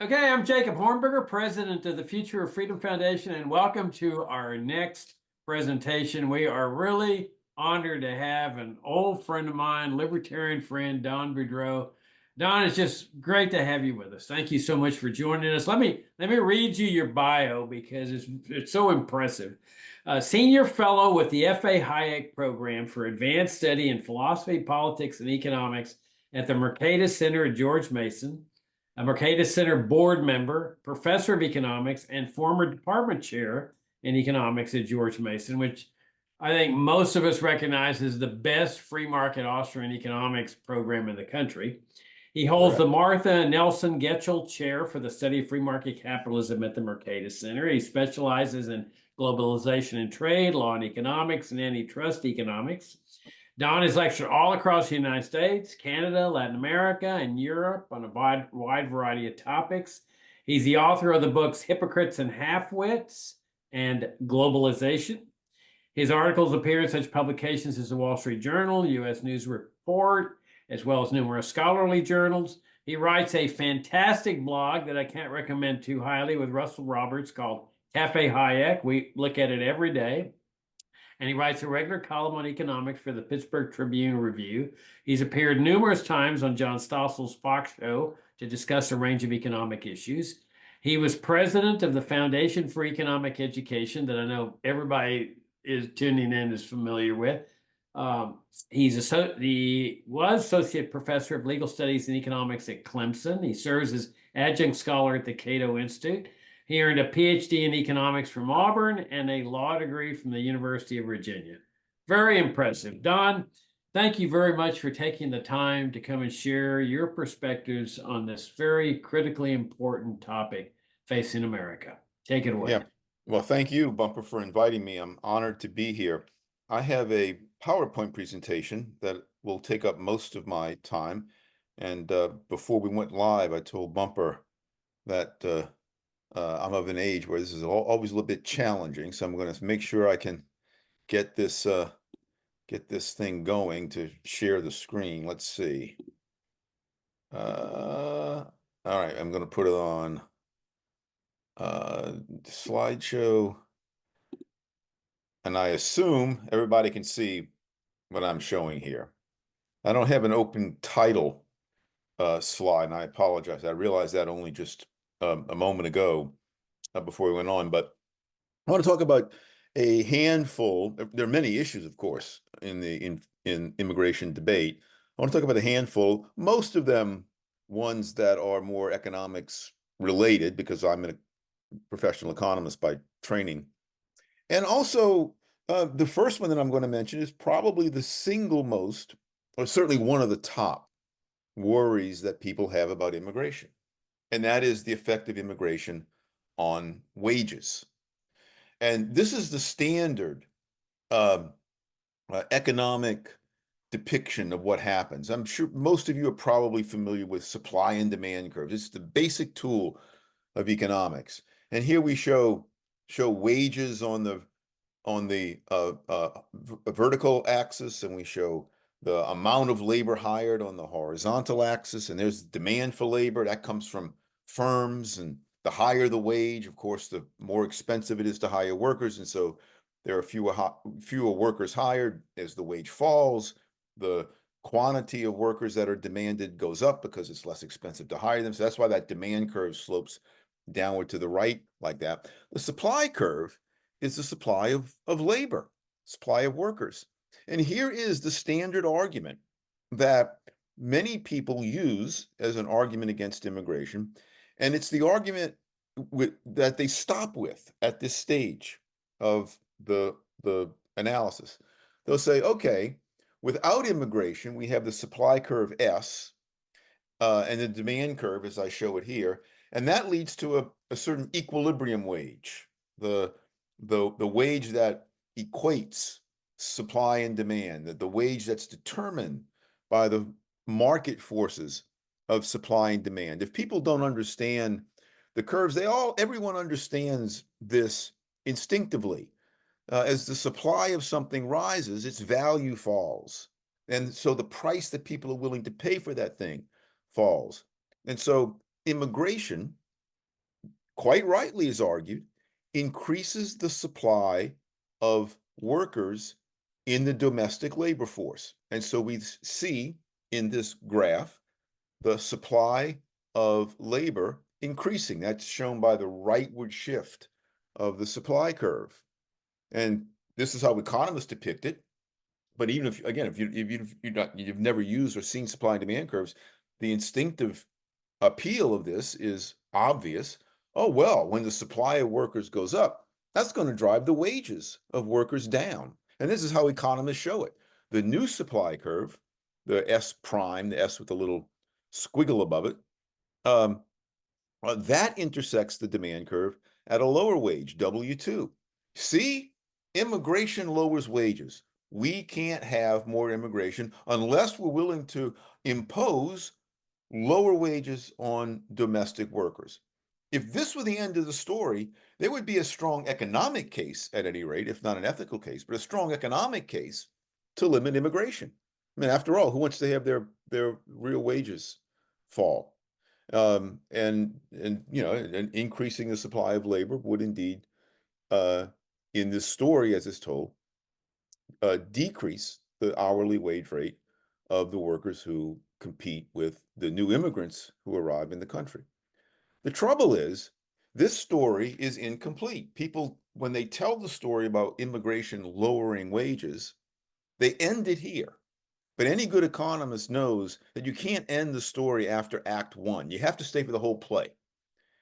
Okay, I'm Jacob Hornberger, president of the Future of Freedom Foundation, and welcome to our next presentation. We are really honored to have an old friend of mine, libertarian friend, Don Boudreaux. Don, it's just great to have you with us. Thank you so much for joining us. Let me read you your bio because it's so impressive. Senior fellow with the F.A. Hayek Program for Advanced Study in Philosophy, Politics, and Economics at the Mercatus Center at George Mason, a Mercatus Center board member, professor of economics, and former department chair in economics at George Mason, which I think most of us recognize as the best free market Austrian economics program in the country. He holds the Correct. Martha Nelson Getchell Chair for the Study of Free Market Capitalism at the Mercatus Center. He specializes in globalization and trade, law and economics, and antitrust economics. Don has lectured all across the United States, Canada, Latin America, and Europe on a wide variety of topics. He's the author of the books Hypocrites and Halfwits and Globalization. His articles appear in such publications as the Wall Street Journal, U.S. News Report, as well as numerous scholarly journals. He writes a fantastic blog that I can't recommend too highly with Russell Roberts called Cafe Hayek. We look at it every day. And he writes a regular column on economics for the Pittsburgh Tribune Review. He's appeared numerous times on John Stossel's Fox show to discuss a range of economic issues. He was president of the Foundation for Economic Education, that I know everybody is tuning in is familiar with. He was associate professor of legal studies and economics at Clemson. He serves as adjunct scholar at the Cato Institute. He earned a PhD in economics from Auburn and a law degree from the University of Virginia. Very impressive. Don, thank you very much for taking the time to come and share your perspectives on this very critically important topic facing America. Take it away. Yeah. Well, thank you, Bumper, for inviting me. I'm honored to be here. I have a PowerPoint presentation that will take up most of my time. And before we went live, I told Bumper that I'm of an age where this is always a little bit challenging. So I'm going to make sure I can get this thing going to share the screen. Let's see. All right, I'm going to put it on slideshow, and I assume everybody can see what I'm showing here. I don't have an open title slide, and I apologize. I realized that only just a moment ago before we went on, but I want to talk about a handful. There are many issues, of course, in the immigration debate. I want to talk about a handful, most of them ones that are more economics related, because I'm a professional economist by training. And also, the first one that I'm going to mention is probably the single most, or certainly one of the top worries that people have about immigration. And that is the effect of immigration on wages. And this is the standard economic depiction of what happens. I'm sure most of you are probably familiar with supply and demand curves. It's the basic tool of economics. And here we show wages on the vertical axis, and we show the amount of labor hired on the horizontal axis. And there's demand for labor that comes from firms, and the higher the wage, of course, the more expensive it is to hire workers. And so there are fewer workers hired. As the wage falls, the quantity of workers that are demanded goes up because it's less expensive to hire them. So that's why that demand curve slopes downward to the right like that. The supply curve is the supply of labor, supply of workers. And here is the standard argument that many people use as an argument against immigration. And it's the argument that they stop with at this stage of the analysis. They'll say, okay, without immigration, we have the supply curve S, and the demand curve, as I show it here, and that leads to a certain equilibrium wage, the wage that equates supply and demand, the wage that's determined by the market forces of supply and demand. If people don't understand the curves, everyone understands this instinctively. As the supply of something rises, its value falls. And so the price that people are willing to pay for that thing falls. And so immigration quite rightly is argued, increases the supply of workers in the domestic labor force. And so we see in this graph the supply of labor increasing. That's shown by the rightward shift of the supply curve. And this is how economists depict it. But even if, again, you've never used or seen supply and demand curves, the instinctive appeal of this is obvious. Oh, well, when the supply of workers goes up, that's going to drive the wages of workers down. And this is how economists show it. The new supply curve, the S prime, the S with a little squiggle above it, um, that intersects the demand curve at a lower wage, W2. See, immigration lowers wages. We can't have more immigration unless we're willing to impose lower wages on domestic workers. If this were the end of the story, there would be a strong economic case, at any rate, if not an ethical case, but a strong economic case to limit immigration. I mean, after all, who wants to have their real wages fall? And increasing the supply of labor would indeed, uh, in this story, as it's told, decrease the hourly wage rate of the workers who compete with the new immigrants who arrive in the country. The trouble is, this story is incomplete. People, when they tell the story about immigration lowering wages, they end it here. But any good economist knows that you can't end the story after Act One. You have to stay for the whole play.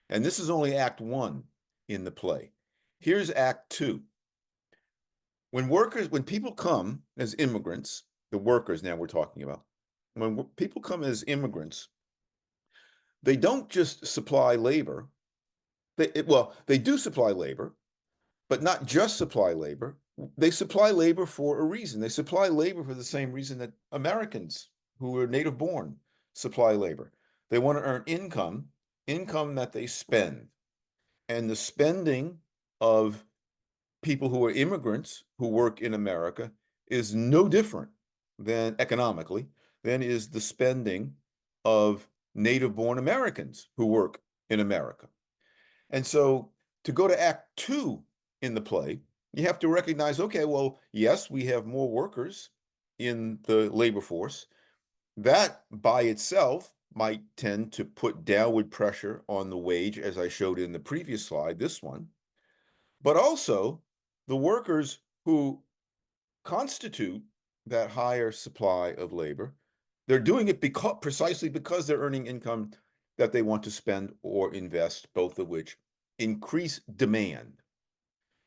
And this is only Act One in the play. Here's Act Two. When people come as immigrants, the workers now we're talking about, when people come as immigrants, they don't just supply labor. They do supply labor, but not just supply labor. They supply labor for a reason. They supply labor for the same reason that Americans who are native born supply labor. They want to earn income that they spend. And the spending of people who are immigrants who work in America is no different than economically than is the spending of native born Americans who work in America. And so to go to Act Two in the play, you have to recognize, okay, well, yes, we have more workers in the labor force. That by itself might tend to put downward pressure on the wage, as I showed in the previous slide, this one. But also, the workers who constitute that higher supply of labor, they're doing it precisely because they're earning income that they want to spend or invest, both of which increase demand.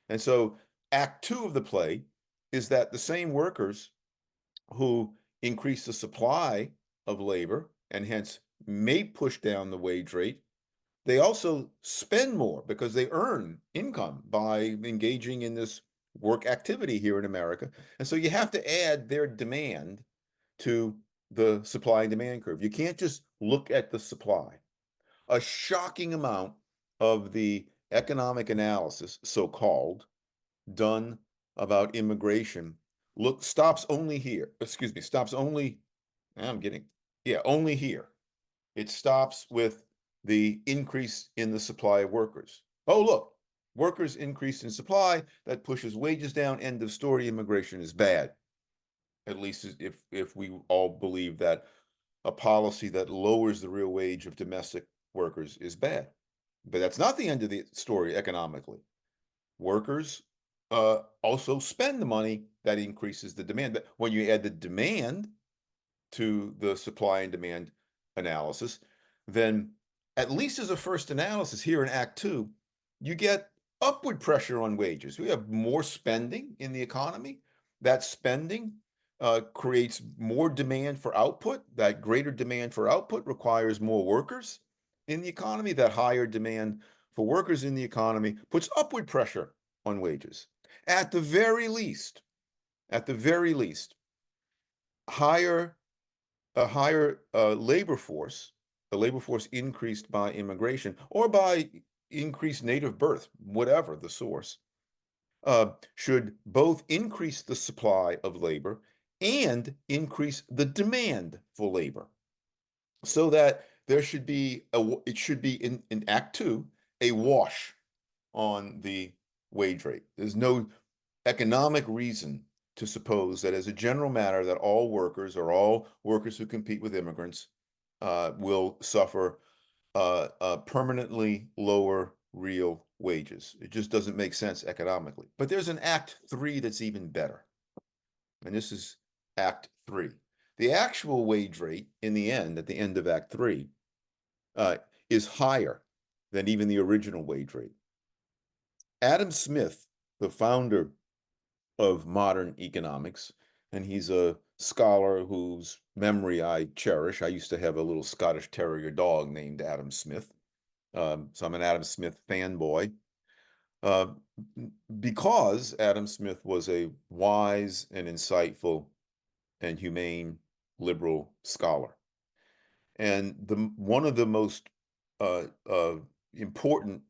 And so Act Two of the play is that the same workers who increase the supply of labor and hence may push down the wage rate, they also spend more because they earn income by engaging in this work activity here in America. And so you have to add their demand to the supply and demand curve. You can't just look at the supply. A shocking amount of the economic analysis, so-called, done about immigration stops only here. Excuse me, stops only, only here. It stops with the increase in the supply of workers. Oh, look, workers increase in supply, that pushes wages down, end of story, immigration is bad. At least if we all believe that a policy that lowers the real wage of domestic workers is bad. But that's not the end of the story economically. Workers also spend the money that increases the demand. But when you add the demand to the supply and demand analysis, then at least as a first analysis here in Act Two, you get upward pressure on wages. We have more spending in the economy. That spending creates more demand for output. That greater demand for output requires more workers in the economy. That higher demand for workers in the economy puts upward pressure on wages. At the very least, higher a higher labor force, the labor force increased by immigration or by increased native birth, whatever the source, should both increase the supply of labor and increase the demand for labor. So that there should be, it should be in Act Two, a wash on the wage rate. There's no economic reason to suppose that as a general matter that all workers or all workers who compete with immigrants will suffer permanently lower real wages. It just doesn't make sense economically. But there's an Act 3 that's even better. And this is Act 3. The actual wage rate in the end, at the end of Act 3, is higher than even the original wage rate. Adam Smith, the founder of modern economics, and he's a scholar whose memory I cherish. I used to have a little Scottish Terrier dog named Adam Smith. So I'm an Adam Smith fanboy. Uh, because Adam Smith was a wise and insightful and humane liberal scholar. And one of the most important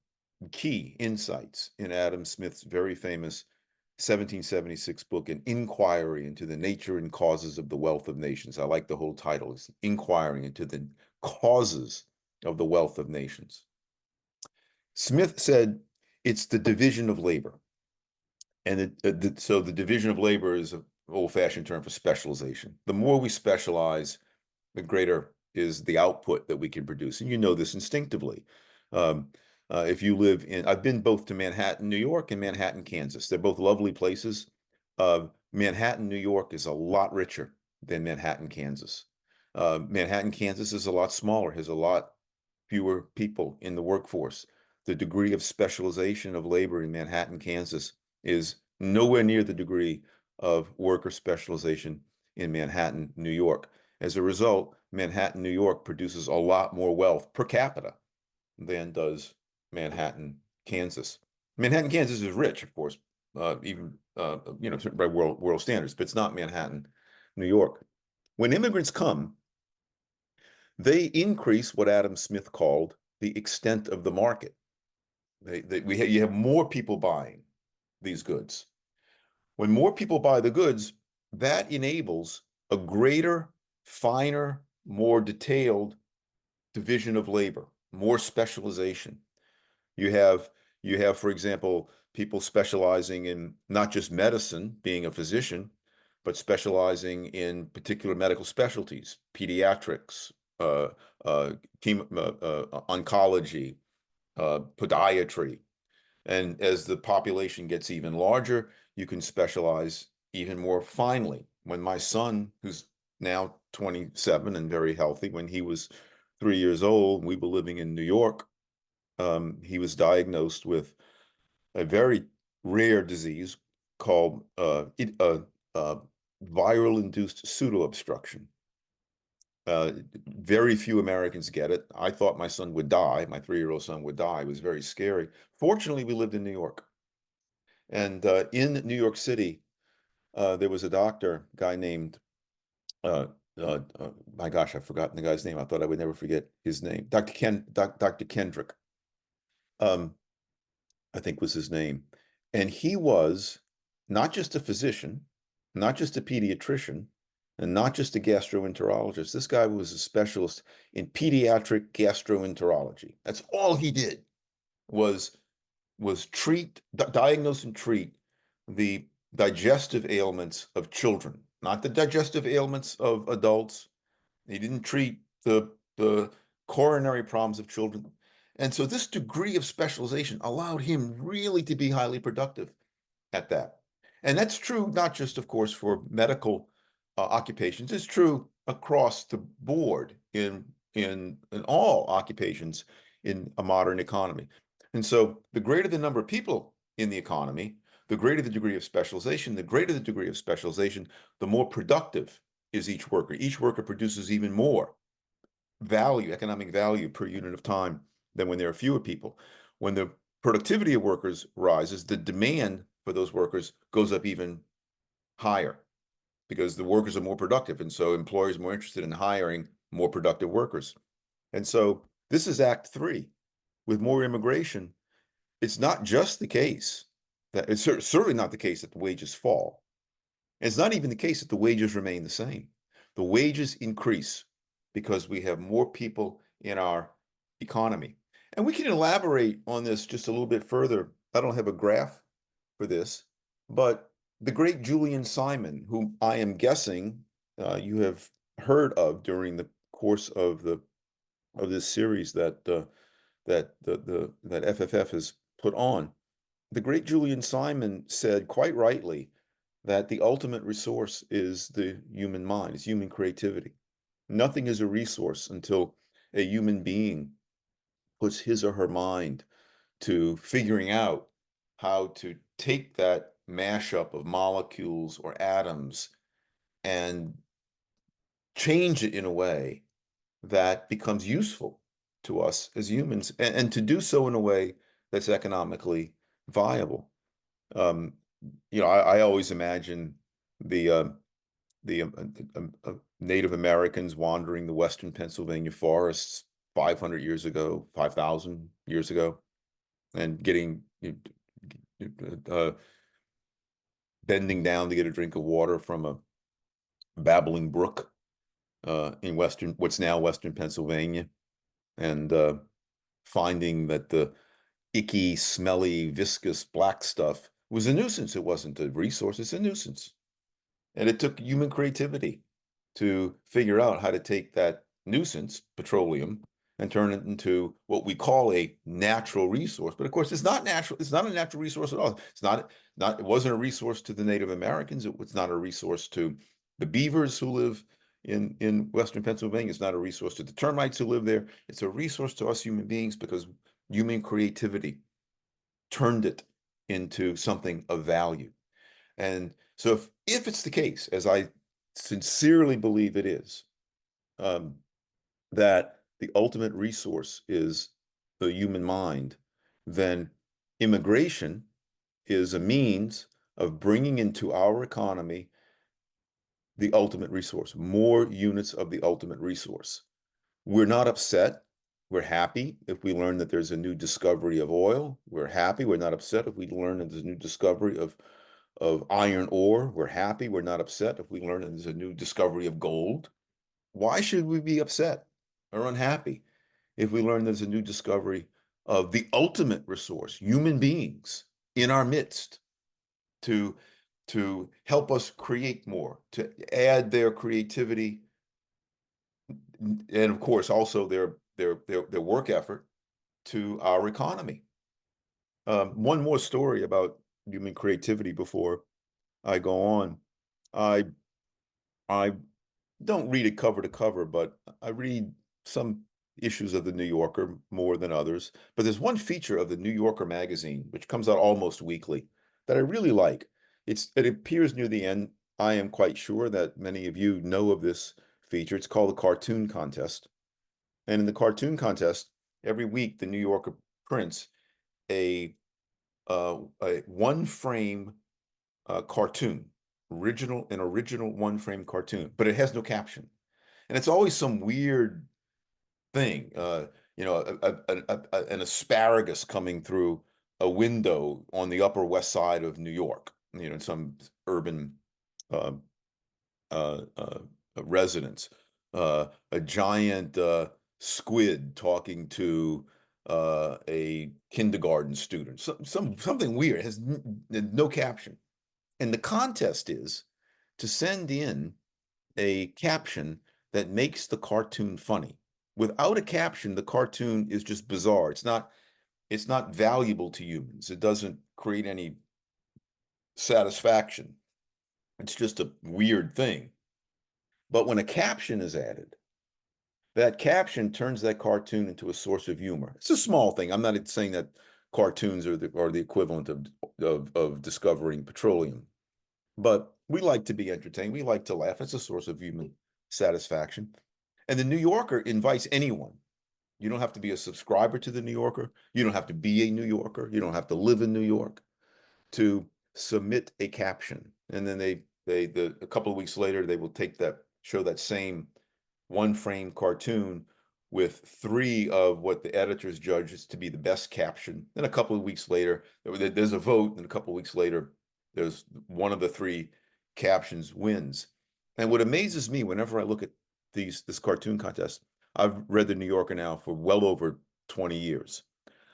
key insights in Adam Smith's very famous 1776 book, An Inquiry into the Nature and Causes of the Wealth of Nations. I like the whole title. It's Inquiring into the Causes of the Wealth of Nations. Smith said it's the division of labor. And so the division of labor is an old-fashioned term for specialization. The more we specialize, the greater is the output that we can produce. And you know this instinctively. If you live I've been both to Manhattan, New York and Manhattan, Kansas. They're both lovely places. Manhattan, New York is a lot richer than Manhattan, Kansas. Manhattan, Kansas is a lot smaller, has a lot fewer people in the workforce. The degree of specialization of labor in Manhattan, Kansas is nowhere near the degree of worker specialization in Manhattan, New York. As a result, Manhattan, New York produces a lot more wealth per capita than does Manhattan, Kansas. Manhattan, Kansas is rich, of course, even by world standards, but it's not Manhattan, New York. When immigrants come, they increase what Adam Smith called the extent of the market. You have more people buying these goods. When more people buy the goods, that enables a greater, finer, more detailed division of labor, more specialization. You have, for example, people specializing in not just medicine, being a physician, but specializing in particular medical specialties, pediatrics, oncology, podiatry. And as the population gets even larger, you can specialize even more finely. When my son, who's now 27 and very healthy, when he was 3 years old, we were living in New York, he was diagnosed with a very rare disease called viral-induced pseudo-obstruction. Very few Americans get it. I thought my son would die. My 3-year-old son would die. It was very scary. Fortunately, we lived in New York. And in New York City, there was a doctor, guy named, my gosh, I've forgotten the guy's name. I thought I would never forget his name. Dr. Kendrick, I think was his name. And he was not just a physician, not just a pediatrician, and not just a gastroenterologist. This guy was a specialist in pediatric gastroenterology. That's all he did was diagnose and treat the digestive ailments of children, not the digestive ailments of adults. He didn't treat the coronary problems of children. And so this degree of specialization allowed him really to be highly productive at that. And that's true not just, of course, for medical occupations. It's true across the board in all occupations in a modern economy. And so the greater the number of people in the economy, the greater the degree of specialization, the greater the degree of specialization, the more productive is each worker. Each worker produces even more value, economic value per unit of time than when there are fewer people. When the productivity of workers rises, the demand for those workers goes up even higher because the workers are more productive. And so employers are more interested in hiring more productive workers. And so this is Act 3. With more immigration, it's not just the case that it's certainly not the case that the wages fall. It's not even the case that the wages remain the same. The wages increase because we have more people in our economy. And we can elaborate on this just a little bit further. I don't have a graph for this, but the great Julian Simon, whom I am guessing you have heard of during the course of this series that that FFF has put on. The great Julian Simon said quite rightly that the ultimate resource is the human mind, is human creativity. Nothing is a resource until a human being puts his or her mind to figuring out how to take that mashup of molecules or atoms and change it in a way that becomes useful to us as humans, and to do so in a way that's economically viable. Um, I always imagine the Native Americans wandering the Western Pennsylvania forests 500 years ago, 5,000 years ago, and getting uh, bending down to get a drink of water from a babbling brook in what's now Western Pennsylvania, and finding that the icky, smelly, viscous black stuff was a nuisance. It wasn't a resource, it's a nuisance. And it took human creativity to figure out how to take that nuisance, petroleum, and turn it into what we call a natural resource. But of course, it's not natural. It's not a natural resource at all. It wasn't a resource to the Native Americans. It was not a resource to the beavers who live in Western Pennsylvania. It's not a resource to the termites who live there. It's a resource to us human beings because human creativity turned it into something of value. And so if it's the case, as I sincerely believe it is, um, that the ultimate resource is the human mind, then immigration is a means of bringing into our economy the ultimate resource, more units of the ultimate resource. We're not upset. We're happy if we learn that there's a new discovery of oil. We're happy. We're not upset if we learn that there's a new discovery of iron ore. We're happy. We're not upset if we learn that there's a new discovery of gold. Why should we be upset or unhappy if we learn there's a new discovery of the ultimate resource, human beings in our midst, to help us create more, to add their creativity, and of course also their work effort to our economy. One more story about human creativity before I go on. I I don't read it cover to cover, but I read some issues of the New Yorker more than others. But there's one feature of the New Yorker magazine, which comes out almost weekly, that I really like. It appears near the end. I am quite sure that many of you know of this feature. It's called the Cartoon Contest. And in the cartoon contest, every week the New Yorker prints a a one frame cartoon, an original one frame cartoon, but it has no caption. And it's always some weird thing, an asparagus coming through a window on the Upper West Side of New York, in some urban uh, uh, residence, a giant squid talking to a kindergarten student, something weird. It has no caption. And the contest is to send in a caption that makes the cartoon funny. Without a caption, the cartoon is just bizarre. It's not valuable to humans. It doesn't create any satisfaction. It's just a weird thing. But when a caption is added, that caption turns that cartoon into a source of humor. It's a small thing. I'm not saying that cartoons are the equivalent of discovering petroleum, but we like to be entertained. We like to laugh. It's a source of human satisfaction. And the New Yorker invites anyone. You don't have to be a subscriber to the New Yorker. You don't have to be a New Yorker. You don't have to live in New York to submit a caption. And then a couple of weeks later, they will show that same one frame cartoon with three of what the editors judge is to be the best caption. Then a couple of weeks later, there's a vote, and a couple of weeks later, there's one of the three captions wins. And what amazes me whenever I look at this cartoon contest, I've read the New Yorker now for well over 20 years.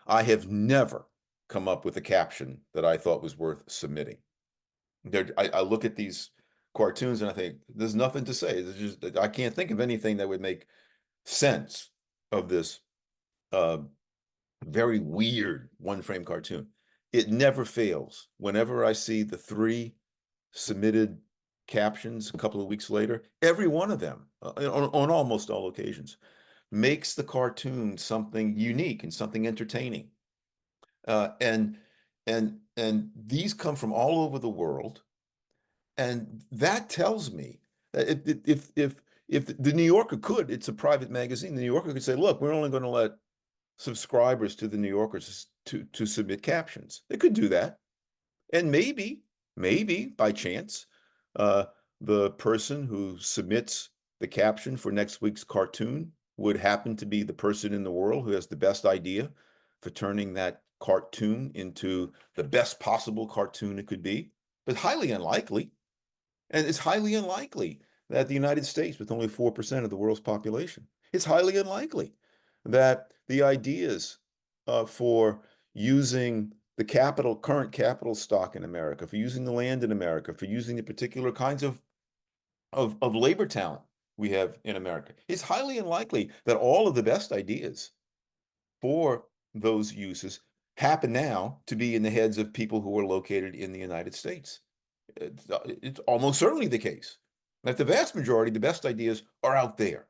I have never come up with a caption that I thought was worth submitting. I look at these cartoons and I think there's nothing to say. There's just I can't think of anything that would make sense of this uh, very weird one frame cartoon. It never fails. Whenever I see the three submitted captions a couple of weeks later, every one of them, on almost all occasions, makes the cartoon something unique and something entertaining. And these come from all over the world, and that tells me that if the New Yorker could, it's a private magazine, the New Yorker could say, look, we're only going to let subscribers to the New Yorkers to submit captions. They could do that. And maybe by chance, uh, the person who submits the caption for next week's cartoon would happen to be the person in the world who has the best idea for turning that cartoon into the best possible cartoon it could be, but highly unlikely. And it's highly unlikely that the United States, with only 4% of the world's population, it's highly unlikely that the ideas for using the current capital stock in America, for using the land in America, for using the particular kinds of labor talent we have in America, it's highly unlikely that all of the best ideas for those uses happen now to be in the heads of people who are located in the United States. It's almost certainly the case that the vast majority, the best ideas are out there.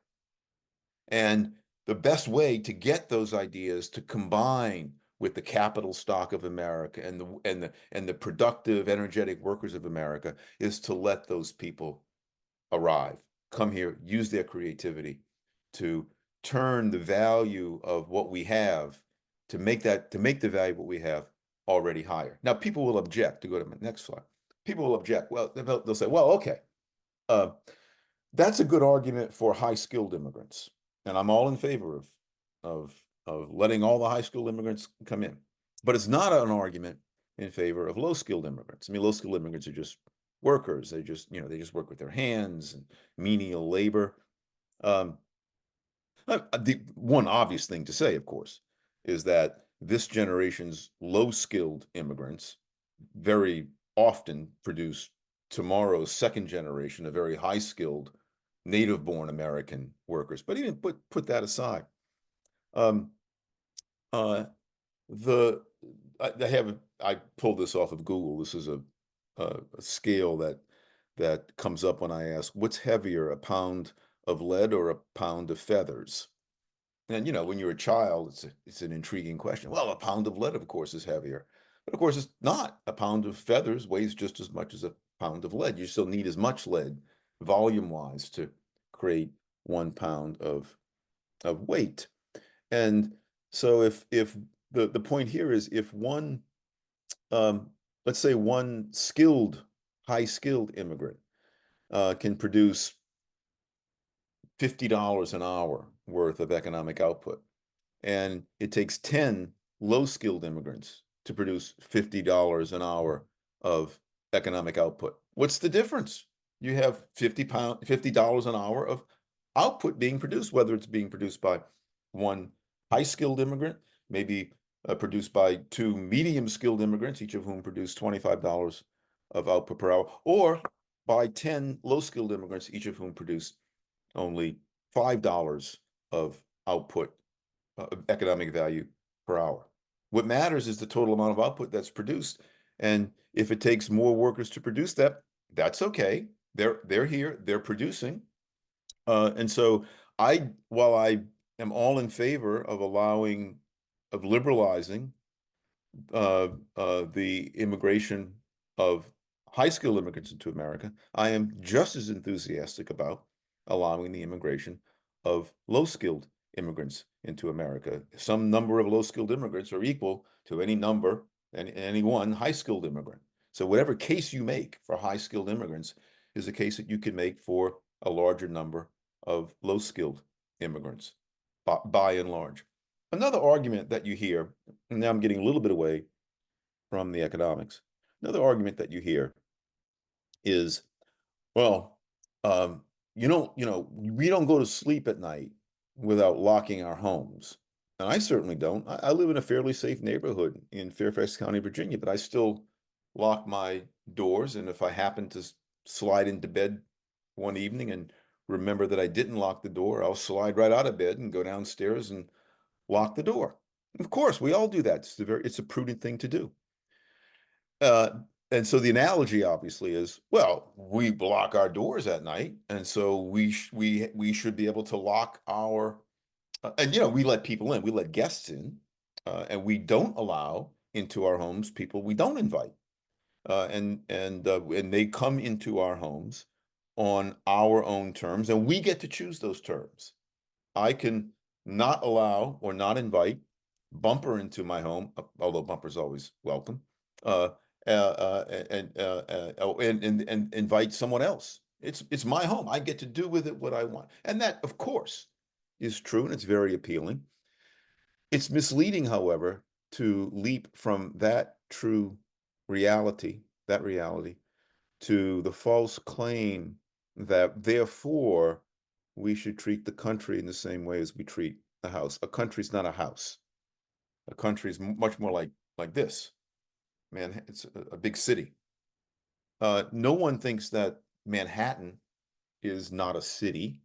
And the best way to get those ideas to combine with the capital stock of America and the productive, energetic workers of America is to let those people arrive, come here, use their creativity to turn the value of what we have to make the value of what we have already higher. Now, people will object, to go to my next slide. People will object. Well, they'll say, well, okay, uh, that's a good argument for high-skilled immigrants, and I'm all in favor of letting all the high-skilled immigrants come in. But it's not an argument in favor of low-skilled immigrants. I mean, low-skilled immigrants are just workers. They just work with their hands and menial labor. Um, the one obvious thing to say, of course, is that this generation's low-skilled immigrants very often produce tomorrow's second generation of very high-skilled native-born American workers. But even put that aside, um, uh, the I pulled this off of Google. This is a scale that comes up when I ask, what's heavier, a pound of lead or a pound of feathers? And when you're a child, it's an intriguing question. Well, a pound of lead, of course, is heavier. But of course, it's not. A pound of feathers weighs just as much as a pound of lead. You still need as much lead, volume-wise, to create 1 pound of weight. And so if the point here is if one, let's say one high-skilled immigrant can produce $50 an hour worth of economic output, and it takes 10 low-skilled immigrants to produce $50 an hour of economic output. What's the difference? You have $50 an hour of output being produced, whether it's being produced by one high-skilled immigrant, maybe produced by two medium-skilled immigrants, each of whom produce $25 of output per hour, or by 10 low-skilled immigrants, each of whom produce only $5 of output, economic value per hour. What matters is the total amount of output that's produced. And if it takes more workers to produce that, that's okay. They're here, they're producing. And so while I am all in favor of liberalizing the immigration of high-skilled immigrants into America, I am just as enthusiastic about allowing the immigration of low-skilled immigrants into America. Some number of low-skilled immigrants are equal to any one high-skilled immigrant. So whatever case you make for high-skilled immigrants is a case that you can make for a larger number of low-skilled immigrants, by and large. Another argument that you hear, and now I'm getting a little bit away from the economics. Another argument that you hear is, well, we don't go to sleep at night without locking our homes. and I certainly don't. I live in a fairly safe neighborhood in Fairfax County, Virginia, but I still lock my doors. And if I happen to slide into bed one evening and remember that I didn't lock the door, I'll slide right out of bed and go downstairs and lock the door. Of course, we all do that. It's a prudent thing to do. Uh, and so the analogy obviously is, well, we lock our doors at night, and so we should be able to lock our and we let people in, we let guests in, and we don't allow into our homes people we don't invite, and they come into our homes on our own terms, and we get to choose those terms. I can not allow or not invite Bumper into my home, although Bumper's always welcome, uh, and invite someone else. It's my home. I get to do with it what I want, and that, of course, is true, and it's very appealing. It's misleading, however, to leap from that true reality, to the false claim that therefore we should treat the country in the same way as we treat a house. A country's not a house. A country is much more like this. Man, it's a big city. No one thinks that Manhattan is not a city.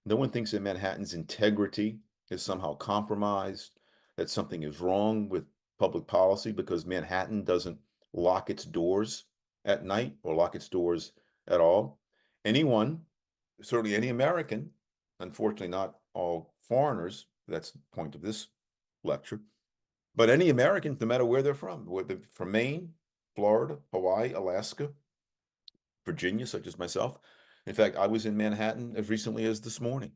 No one thinks that Manhattan's integrity is somehow compromised, that something is wrong with public policy because Manhattan doesn't lock its doors at night or lock its doors at all. Anyone, certainly any American, unfortunately not all foreigners, that's the point of this lecture, but any Americans, no matter where they're from Maine, Florida, Hawaii, Alaska, Virginia, such as myself. In fact, I was in Manhattan as recently as this morning.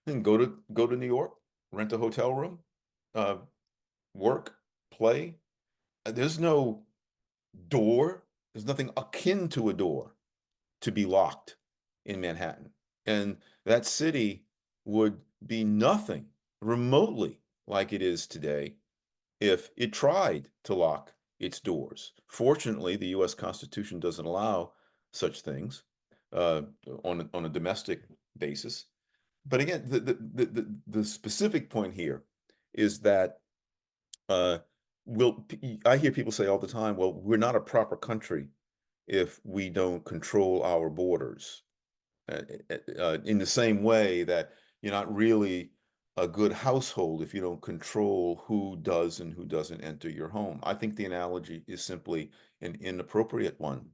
And go to New York, rent a hotel room, uh, work, play. There's no door. There's nothing akin to a door to be locked in Manhattan. And that city would be nothing remotely like it is today if it tried to lock its doors. Fortunately, the U.S. Constitution doesn't allow such things uh, on a domestic basis. But again, the specific point here is that uh, I hear people say all the time, well, we're not a proper country if we don't control our borders. In the same way that you're not really a good household if you don't control who does and who doesn't enter your home. I think the analogy is simply an inappropriate one.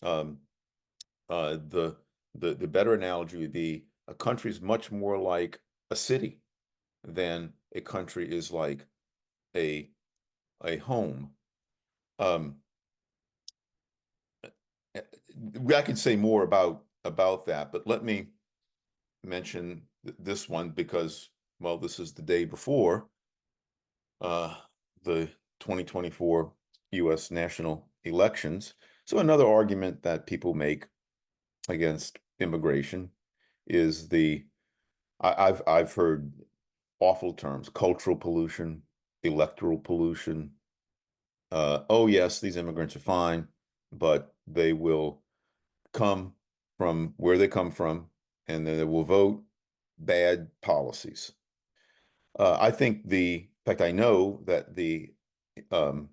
Um, uh, the the better analogy would be a country is much more like a city than a country is like a a home. Um, I can say more about that, but let me mention this one because, well, this is the day before uh, the 2024 U.S. national elections. So another argument that people make against immigration is I've heard awful terms: cultural pollution, electoral pollution. Oh yes, these immigrants are fine, but they will come from where they come from, and then they will vote bad policies. In fact, I know that the um,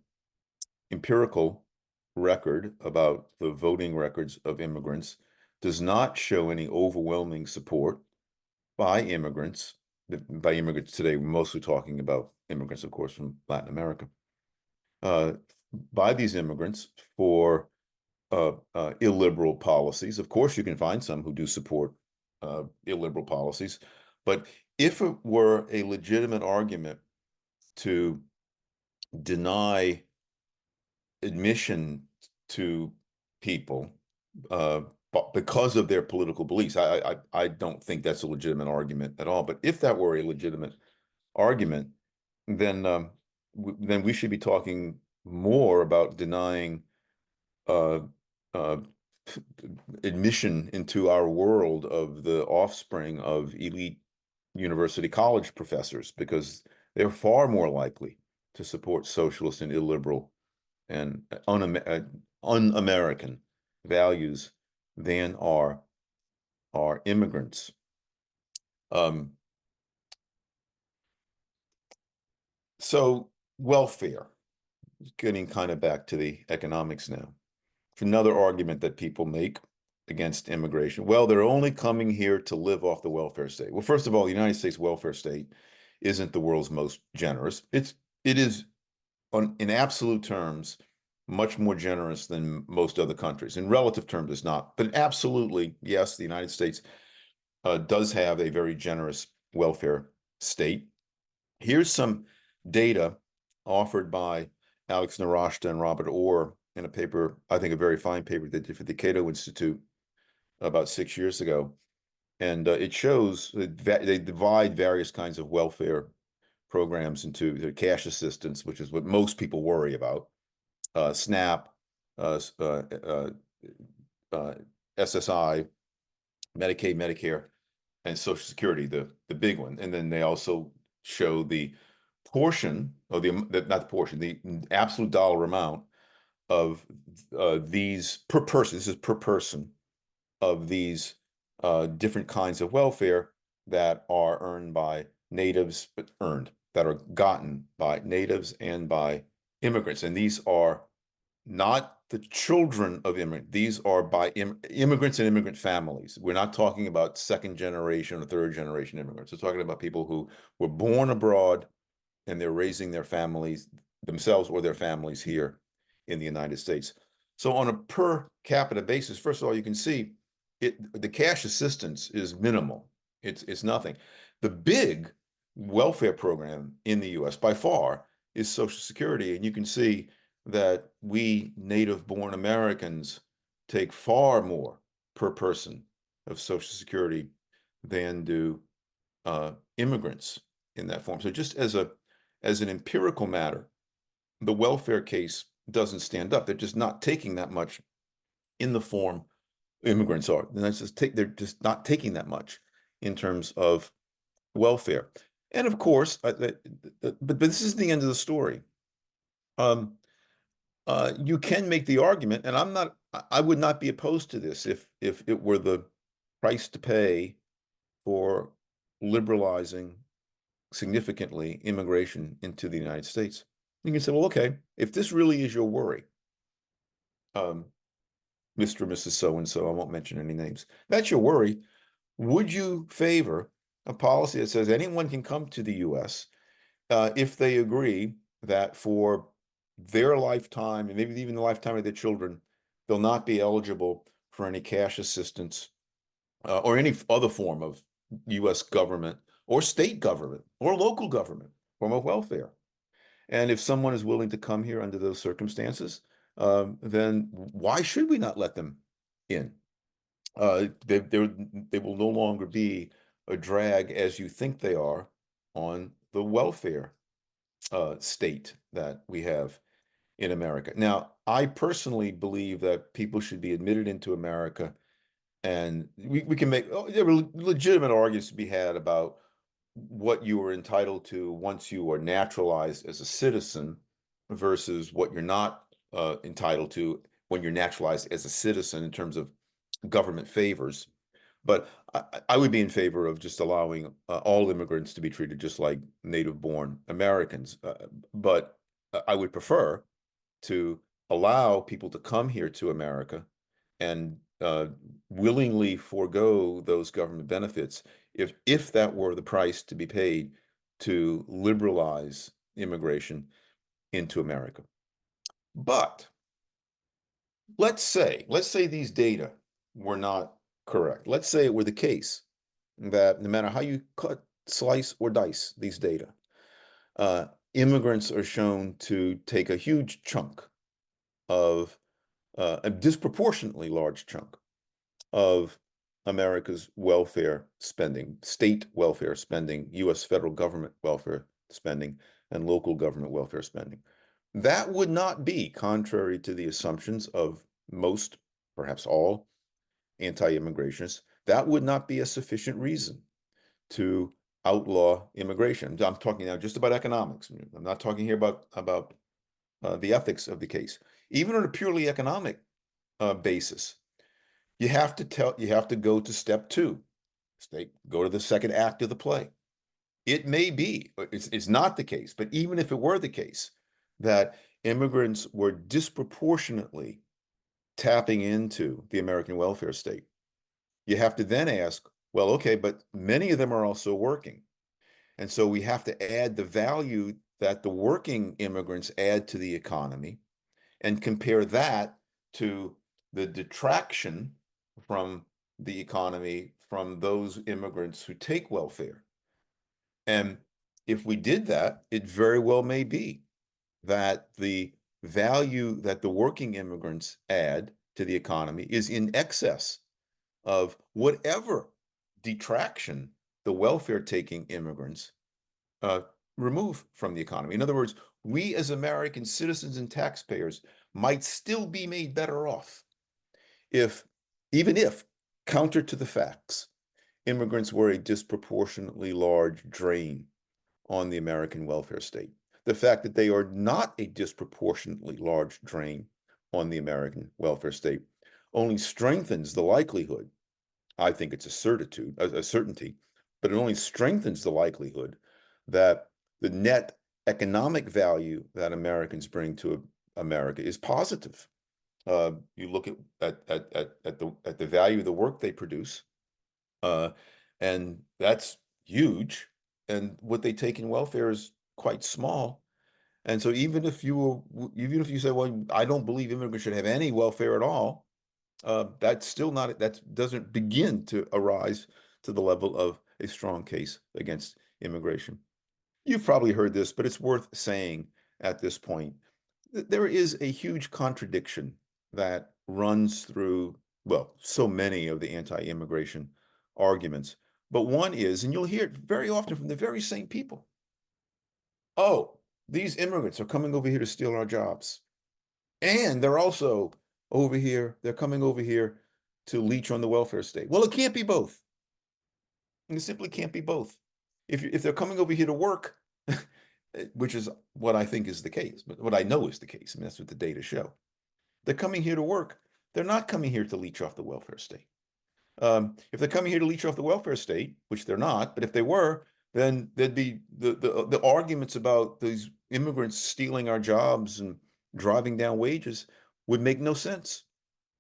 empirical record about the voting records of immigrants does not show any overwhelming support by immigrants. By immigrants today, we're mostly talking about immigrants, of course, from Latin America, uh, by these immigrants for illiberal policies. Of course, you can find some who do support illiberal policies, but if it were a legitimate argument to deny admission to people uh, because of their political beliefs, I don't think that's a legitimate argument at all. But if that were a legitimate argument, then then we should be talking more about denying uh, uh, admission into our world of the offspring of elite university college professors, because they're far more likely to support socialist and illiberal and un-American values than are immigrants. Um, So welfare, getting kind of back to the economics now. It's another argument that people make against immigration. Well, they're only coming here to live off the welfare state. Well, first of all, the United States welfare state isn't the world's most generous. It is in absolute terms much more generous than most other countries. In relative terms, it's not. But absolutely, yes, the United States does have a very generous welfare state. Here's some data offered by Alex Narashta and Robert Orr in a paper, I think a very fine paper they did for the Cato Institute about 6 years ago. And it shows that they divide various kinds of welfare programs into the cash assistance, which is what most people worry about, SNAP, uh, uh, uh, uh, SSI, Medicaid, Medicare, and Social Security, the big one. And then they also show the portion of not the portion, the absolute dollar amount of these per person. This is per person of these different kinds of welfare that are earned by natives, that are gotten by natives and by immigrants. And these are not the children of immigrants. These are by immigrants and immigrant families. We're not talking about second generation or third generation immigrants. We're talking about people who were born abroad and they're raising their families themselves or their families here in the United States. So on a per capita basis, first of all, you can see the cash assistance is minimal. It's nothing. The big welfare program in the US by far is Social Security. And you can see that we native-born Americans take far more per person of Social Security than do immigrants in that form. So just as an empirical matter, the welfare case doesn't stand up. They're just not taking that much in the form immigrants are. And they're just not taking that much in terms of welfare. And of course, but this is the end of the story. You can make the argument, and I would not be opposed to this if it were the price to pay for liberalizing significantly immigration into the United States. You can say, well, okay, if this really is your worry, Mr. and Mrs. So-and-so, I won't mention any names, that's your worry, would you favor a policy that says anyone can come to the US if they agree that for their lifetime, and maybe even the lifetime of their children, they'll not be eligible for any cash assistance or any other form of US government or state government or local government form of welfare? And if someone is willing to come here under those circumstances, then why should we not let them in? They will no longer be a drag as you think they are on the welfare state that we have in America. Now, I personally believe that people should be admitted into America, and we can make there are legitimate arguments to be had about what you are entitled to once you are naturalized as a citizen versus what you're not entitled to when you're naturalized as a citizen in terms of government favors. But I would be in favor of just allowing all immigrants to be treated just like native-born Americans. But I would prefer to allow people to come here to America and willingly forego those government benefits if that were the price to be paid to liberalize immigration into America. But let's say these data were not correct. Let's say it were the case that no matter how you cut, slice, or dice these data, immigrants are shown to take a huge chunk of a disproportionately large chunk of America's welfare spending, state welfare spending, US federal government welfare spending, and local government welfare spending. That would not be contrary to the assumptions of most, perhaps all, anti-immigrationists. That would not be a sufficient reason to outlaw immigration. I'm talking now just about economics. I'm not talking here about the ethics of the case. Even on a purely economic basis, you have to go to step two. Go to the second act of the play. it may be, it's not the case, but even if it were the case that immigrants were disproportionately tapping into the American welfare state, you have to then ask, well, okay, but many of them are also working. And so we have to add the value that the working immigrants add to the economy and compare that to the detraction from the economy from those immigrants who take welfare. And if we did that, it very well may be that the value that the working immigrants add to the economy is in excess of whatever detraction the welfare taking immigrants uh, remove from the economy. In other words, we as American citizens and taxpayers might still be made better off if, even if, counter to the facts, immigrants were a disproportionately large drain on the American welfare state. The fact that they are not a disproportionately large drain on the American welfare state only strengthens the likelihood. I think it's a certainty, but it only strengthens the likelihood that the net economic value that Americans bring to America is positive. You look at the value of the work they produce, uh, and that's huge. And what they take in welfare is quite small. And so even if you say, well, I don't believe immigrants should have any welfare at all, that's still not, that doesn't begin to arise to the level of a strong case against immigration. You've probably heard this, but it's worth saying at this point. There is a huge contradiction that runs through, well, so many of the anti-immigration arguments. But one is, and you'll hear it very often from the very same people. Oh, these immigrants are coming over here to steal our jobs. And they're also over here, they're coming over here to leech on the welfare state. Well, it can't be both. It simply can't be both. If they're coming over here to work, which is what I think is the case, but what I know is the case, I mean, that's what the data show. They're coming here to work. They're not coming here to leech off the welfare state. If they're coming here to leech off the welfare state, which they're not, but if they were, then there'd be the arguments about these immigrants stealing our jobs and driving down wages would make no sense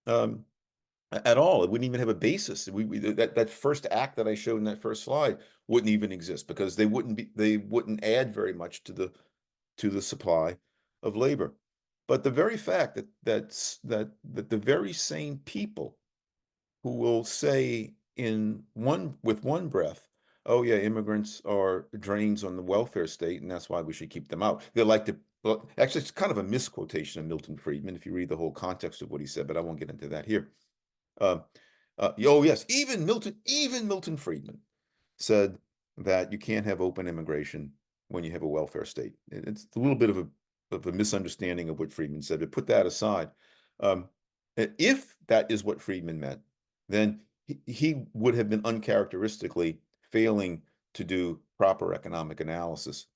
at all. It wouldn't even have a basis. That first act that I showed in that first slide wouldn't even exist because they wouldn't add very much to the supply of labor. But the very fact that the very same people who will say with one breath, oh yeah, immigrants are drains on the welfare state, and that's why we should keep them out. They like to, well, actually, it's kind of a misquotation of Milton Friedman if you read the whole context of what he said, but I won't get into that here. Oh yes, even Milton Friedman said that you can't have open immigration when you have a welfare state. It's a little bit of a misunderstanding of what Friedman said, but put that aside. If that is what Friedman meant, then he would have been uncharacteristically failing to do proper economic analysis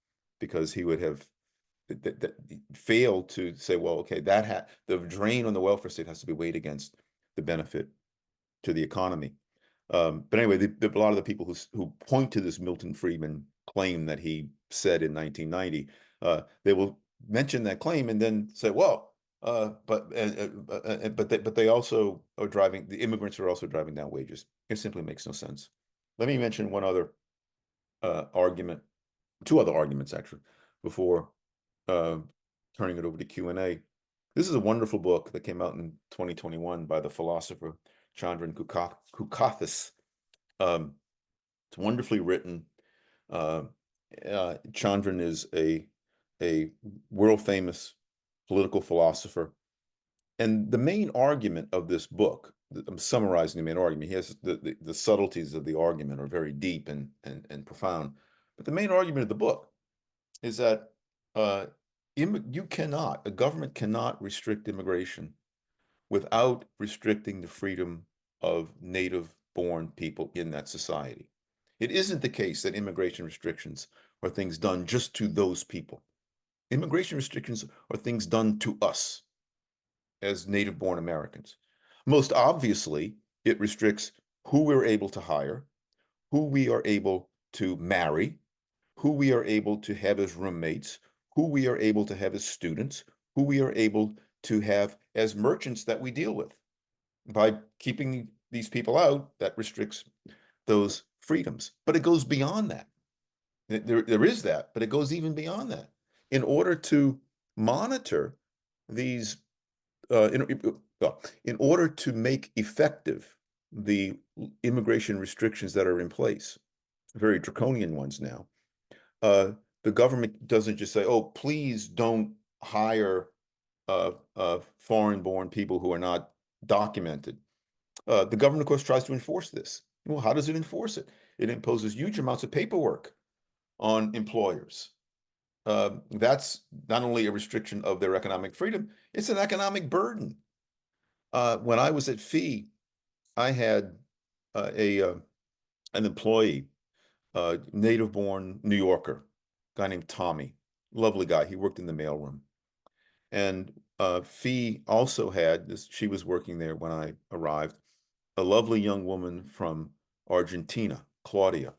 because he would have failed to say, well, okay, the drain on the welfare state has to be weighed against the benefit to the economy. But anyway, a lot of the people who point to this Milton Friedman claim that he said in 1990, they will mention that claim and then say, well, but they also are the immigrants are also driving down wages. It simply makes no sense. Let me mention one other argument, two other arguments actually, before turning it over to Q&A. This is a wonderful book that came out in 2021 by the philosopher Chandran Kukathis. It's wonderfully written. Chandran is a world famous political philosopher. And the main argument of this book, I'm summarizing the main argument. He has the subtleties of the argument are very deep and profound. But the main argument of the book is that a government cannot restrict immigration without restricting the freedom of native-born people in that society. It isn't the case that immigration restrictions are things done just to those people. Immigration restrictions are things done to us as native-born Americans. Most obviously, it restricts who we're able to hire, who we are able to marry, who we are able to have as roommates, who we are able to have as students, who we are able to have as merchants that we deal with. By keeping these people out, that restricts those freedoms. But it goes beyond that. There is that, but it goes even beyond that. In order to monitor these, in order to make effective the immigration restrictions that are in place, very draconian ones now, the government doesn't just say, "Oh, please don't hire foreign-born people who are not documented." The government, of course, tries to enforce this. Well, how does it enforce it? It imposes huge amounts of paperwork on employers. That's not only a restriction of their economic freedom, it's an economic burden. When I was at FEE, I had an employee, native-born New Yorker, guy named Tommy, lovely guy. He worked in the mailroom. And FEE also had this, she was working there when I arrived, a lovely young woman from Argentina, Claudia.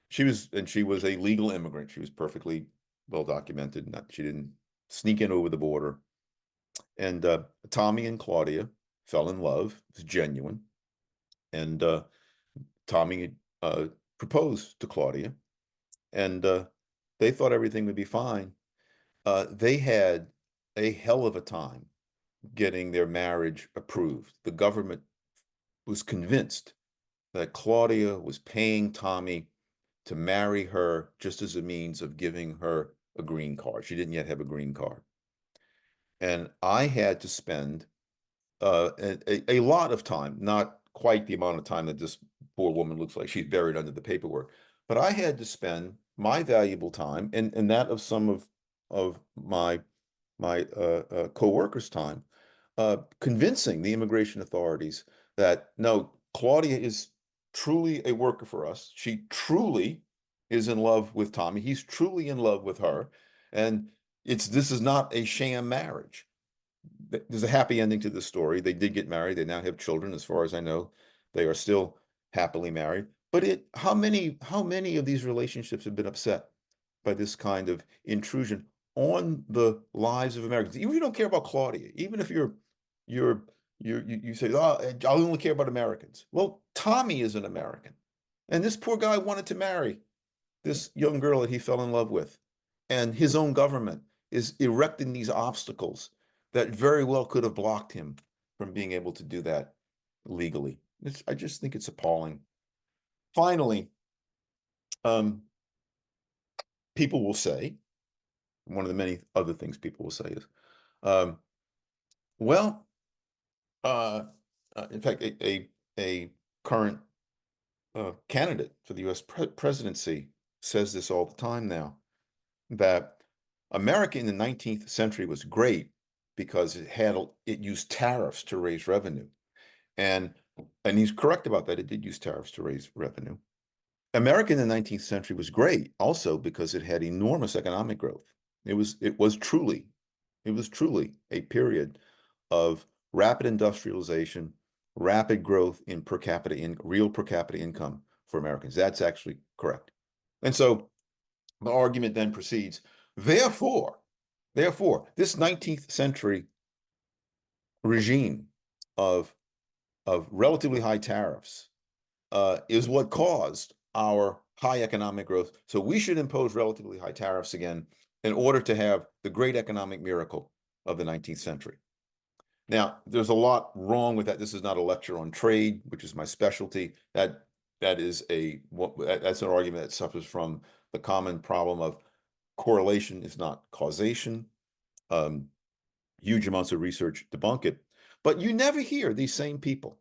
She was a legal immigrant. She was perfectly well documented. She didn't sneak in over the border. And Tommy and Claudia fell in love. It was genuine. And Tommy proposed to Claudia, and they thought everything would be fine. They had a hell of a time getting their marriage approved. The government was convinced that Claudia was paying Tommy to marry her just as a means of giving her a green card. She didn't yet have a green card. And I had to spend a lot of time, not quite the amount of time that this poor woman looks like she's buried under the paperwork, but I had to spend my valuable time and that of some of my co-workers' time convincing the immigration authorities that no, Claudia is truly a worker for us. She truly is in love with Tommy. He's truly in love with her, and this is not a sham marriage. There's a happy ending to the story. They did get married. They now have children, as far as I know. They are still happily married. But how many of these relationships have been upset by this kind of intrusion on the lives of Americans? Even if you don't care about Claudia, even if you say, "Oh, I only care about Americans." Well, Tommy is an American, and this poor guy wanted to marry this young girl that he fell in love with, and his own government is erecting these obstacles that very well could have blocked him from being able to do that legally. I just think it's appalling. Finally, people will say, one of the many other things people will say is, um, well, in fact, a current candidate for the U.S. presidency says this all the time now, that America in the 19th century was great because it used tariffs to raise revenue. And he's correct about that. It did use tariffs to raise revenue. America in the 19th century was great also because it had enormous economic growth. It was truly a period of rapid industrialization, rapid growth in real per capita income for Americans. That's actually correct. And so the argument then proceeds, therefore, this 19th century regime of relatively high tariffs is what caused our high economic growth. So we should impose relatively high tariffs again in order to have the great economic miracle of the 19th century. Now, there's a lot wrong with that. This is not a lecture on trade, which is my specialty. That's an argument that suffers from the common problem of correlation is not causation. Huge amounts of research debunk it. But you never hear these same people,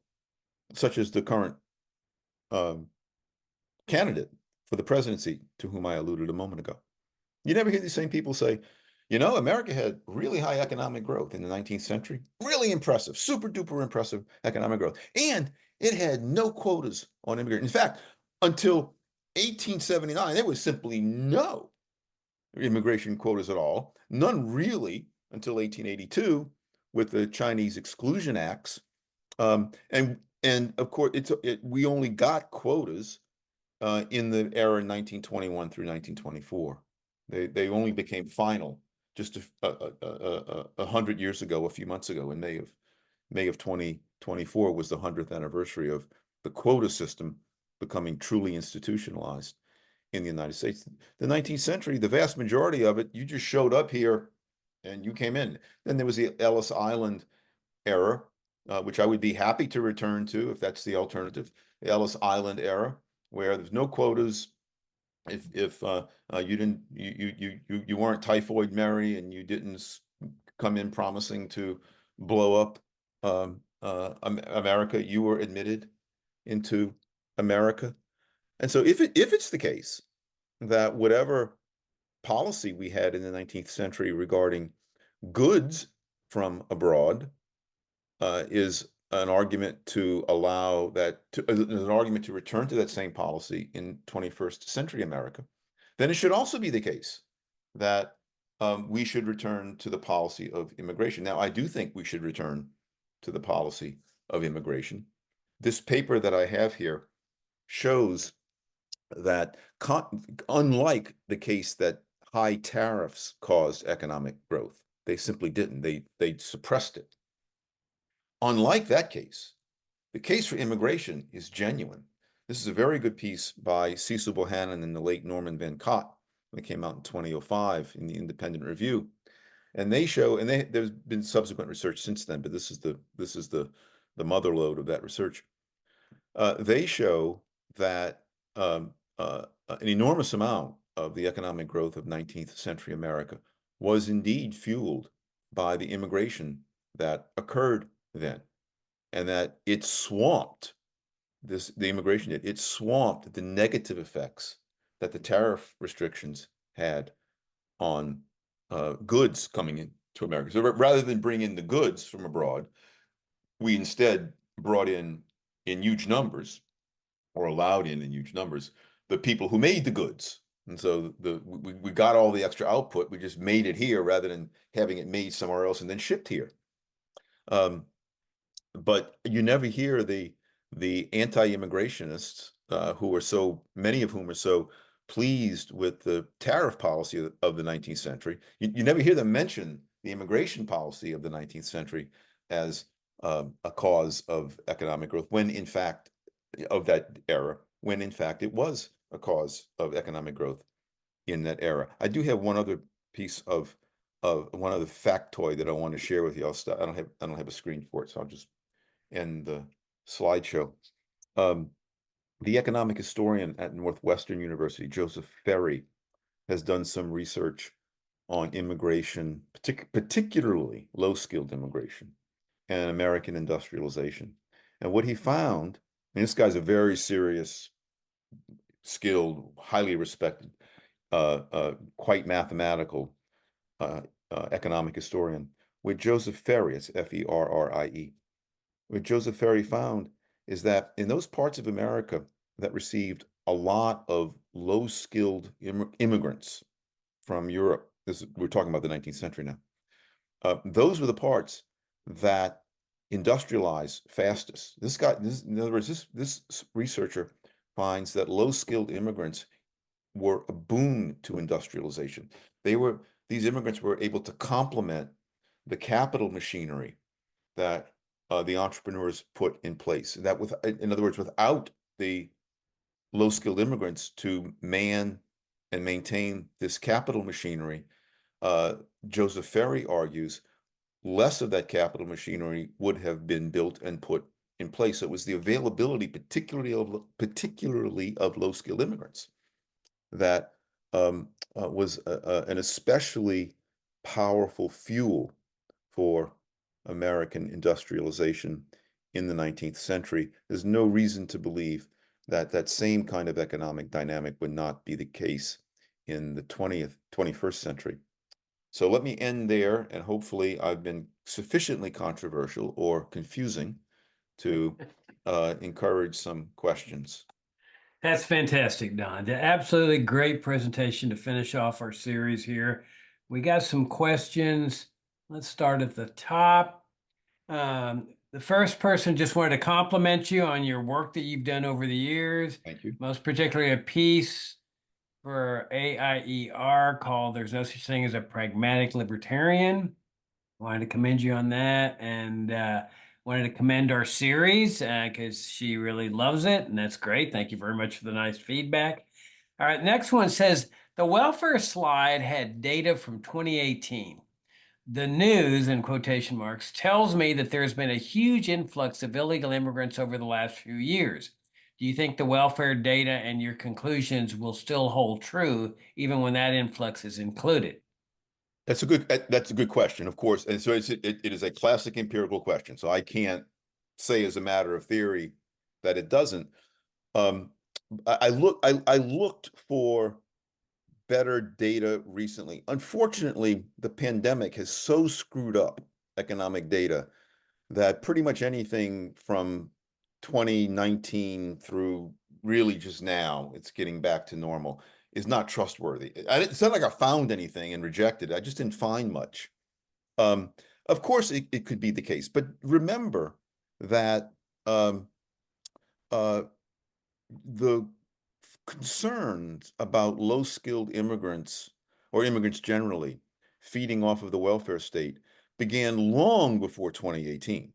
such as the current candidate for the presidency to whom I alluded a moment ago. You never hear these same people say, America had really high economic growth in the 19th century. Really impressive, super duper impressive economic growth. And it had no quotas on immigrants. In fact, until 1879, there was simply no immigration quotas at all. None really until 1882 with the Chinese Exclusion Acts. And of course, we only got quotas in the era 1921 through 1924. They only became final just a hundred years ago, a few months ago, in May of 2024 was the 100th anniversary of the quota system becoming truly institutionalized in the United States. The 19th century, the vast majority of it, you just showed up here and you came in. Then there was the Ellis Island era, which I would be happy to return to if that's the alternative. The Ellis Island era, where there's no quotas. If you didn't you weren't Typhoid Mary and you didn't come in promising to blow up America, you were admitted into America. And so if it's the case that whatever policy we had in the 19th century regarding goods from abroad is an argument to allow that to an argument to return to that same policy in 21st century America, then it should also be the case that we should return to the policy of immigration. Now, I do think we should return to the policy of immigration. This paper that I have here shows that unlike the case that high tariffs caused economic growth, they simply didn't. They suppressed it. Unlike that case, the case for immigration is genuine. This is a very good piece by Cecil Bohannon and the late Norman Van Cott that came out in 2005 in the Independent Review. And they show, and there's been subsequent research since then, but this is the motherlode of that research. They show that an enormous amount of the economic growth of 19th century America was indeed fueled by the immigration that occurred then, and that it swamped the immigration it swamped the negative effects that the tariff restrictions had on goods coming into America. So rather than bring in the goods from abroad, we instead brought in huge numbers, or allowed in huge numbers, the people who made the goods. And so we got all the extra output. We just made it here rather than having it made somewhere else and then shipped here. But you never hear the anti-immigrationists who are so many of whom are so pleased with the tariff policy of the 19th century. You never hear them mention the immigration policy of the 19th century as a cause of economic growth, when in fact, of that era, when in fact it was a cause of economic growth in that era. I do have one other piece of one other factoid that I want to share with you. I don't have a screen for it, so I'll just end the slideshow. The economic historian at Northwestern University, Joseph Ferry, has done some research on immigration, particularly low-skilled immigration and American industrialization. And what he found, and this guy's a very serious, skilled, highly respected, quite mathematical economic historian, with Joseph Ferry, it's F-E-R-R-I-E. What Joseph Ferry found is that in those parts of America that received a lot of low-skilled immigrants from Europe, we're talking about the 19th century now, those were the parts that industrialized fastest. In other words, this researcher finds that low-skilled immigrants were a boon to industrialization. These immigrants were able to complement the capital machinery that the entrepreneurs put in place. In other words, without the low-skilled immigrants to man and maintain this capital machinery, Joseph Ferry argues, less of that capital machinery would have been built and put in place. It was the availability, particularly of low-skilled immigrants, that was an especially powerful fuel for American industrialization in the 19th century. There's no reason to believe that that same kind of economic dynamic would not be the case in the 21st century. So let me end there, and hopefully I've been sufficiently controversial or confusing to encourage some questions. That's fantastic, Don. Absolutely great presentation to finish off our series here. We got some questions. Let's start at the top. The first person just wanted to compliment you on your work that you've done over the years, Thank you. most particularly a piece for AIER called There's No Such Thing as a Pragmatic Libertarian. Wanted to commend you on that, and wanted to commend our series because she really loves it, and that's great. Thank you very much for the nice feedback. All right, next one says the welfare slide had data from 2018. The news, in quotation marks, tells me that there's been a huge influx of illegal immigrants over the last few years. Do you think the welfare data and your conclusions will still hold true even when that influx is included? That's a good question, of course. And so it is a classic empirical question. So I can't say as a matter of theory that it doesn't. Um, I looked for better data recently. Unfortunately, the pandemic has so screwed up economic data that pretty much anything from 2019 through really just now, it's getting back to normal, is not trustworthy. It's not like I found anything and rejected it. I just didn't find much. Um, of course, it could be the case, but remember that um, uh, the concerns about low-skilled immigrants or immigrants generally feeding off of the welfare state began long before 2018.